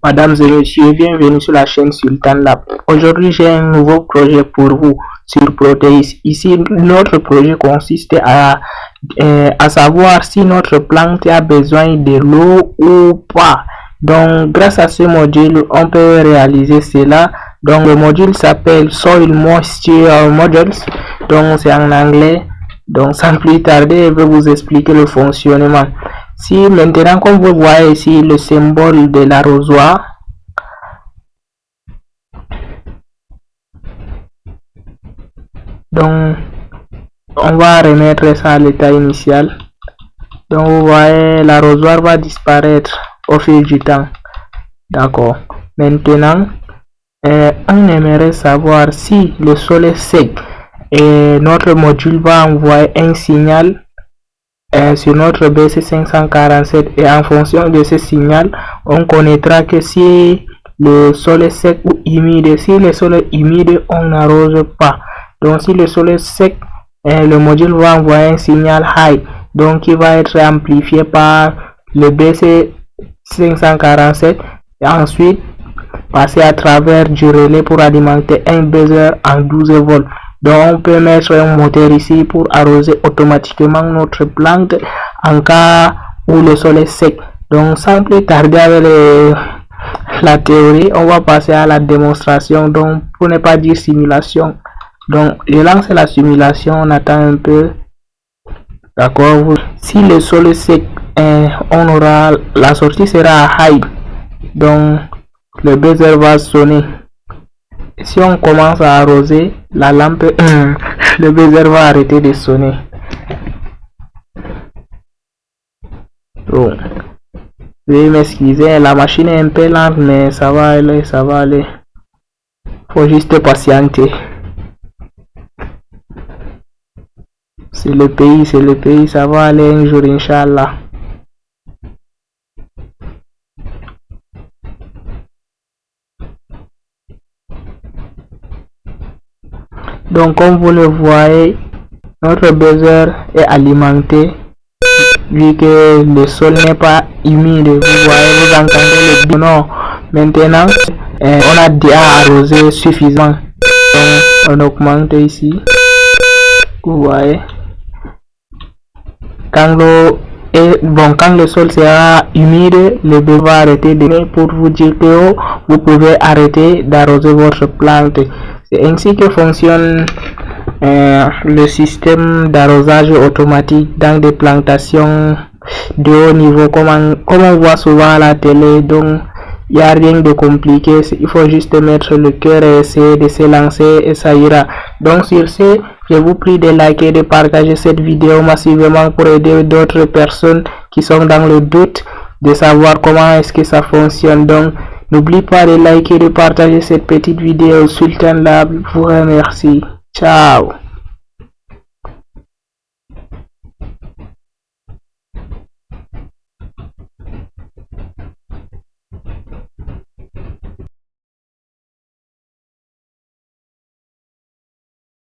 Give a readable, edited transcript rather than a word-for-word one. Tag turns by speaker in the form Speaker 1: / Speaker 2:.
Speaker 1: Mesdames et messieurs, bienvenue sur la chaîne Sultan Lab. Aujourd'hui, j'ai un nouveau projet pour vous sur Proteus. Ici, notre projet consiste à savoir si notre plante a besoin de l'eau ou pas. Donc, grâce à ce module, on peut réaliser cela. Donc, le module s'appelle Soil Moisture Modules. Donc, c'est en anglais. Donc, sans plus tarder, je vais vous expliquer le fonctionnement. Si maintenant, comme vous voyez ici le symbole de l'arrosoir, donc on va remettre ça à l'état initial. Donc vous voyez, l'arrosoir va disparaître au fil du temps. D'accord. Maintenant, on aimerait savoir si le sol est sec et notre module va envoyer un signal sur notre BC547, et en fonction de ce signal on connaîtra que si le sol est sec ou humide. Si le sol est humide, on n'arrose pas. Donc si le sol est sec, le module va envoyer un signal high, donc qui va être amplifié par le BC547 et ensuite passer à travers du relais pour alimenter un buzzer en 12 volts. Donc on peut mettre un moteur ici pour arroser automatiquement notre plante en cas où le sol est sec. Donc sans plus tarder avec la théorie, on va passer à la démonstration. Donc pour ne pas dire simulation, donc je lance la simulation, on attend un peu. D'accord. Si le sol est sec, on aura la sortie sera high, donc le buzzer va sonner. Si on commence à arroser, la lampe, le buzzer va arrêter de sonner. Bon, veuillez m'excuser, la machine est un peu lente, mais ça va aller, ça va aller. Faut juste patienter. C'est le pays, ça va aller un jour, Inch'Allah. Donc comme vous le voyez, notre buzzer est alimenté vu que le sol n'est pas humide. Vous voyez, vous entendez le bruit. Non, maintenant on a déjà arrosé suffisamment. Donc on augmente ici. Vous voyez, quand le sol sera humide, le buzzer va arrêter de donner pour vous dire que vous pouvez arrêter d'arroser votre plante. C'est ainsi que fonctionne le système d'arrosage automatique dans des plantations de haut niveau, comme on voit souvent à la télé. Donc il n'y a rien de compliqué, il faut juste mettre le cœur et essayer de se lancer et ça ira. Donc sur ce, je vous prie de liker et de partager cette vidéo massivement pour aider d'autres personnes qui sont dans le doute de savoir comment est-ce que ça fonctionne. Donc n'oublie pas de liker et de partager cette petite vidéo. Sultan Lab vous remercie. Ciao.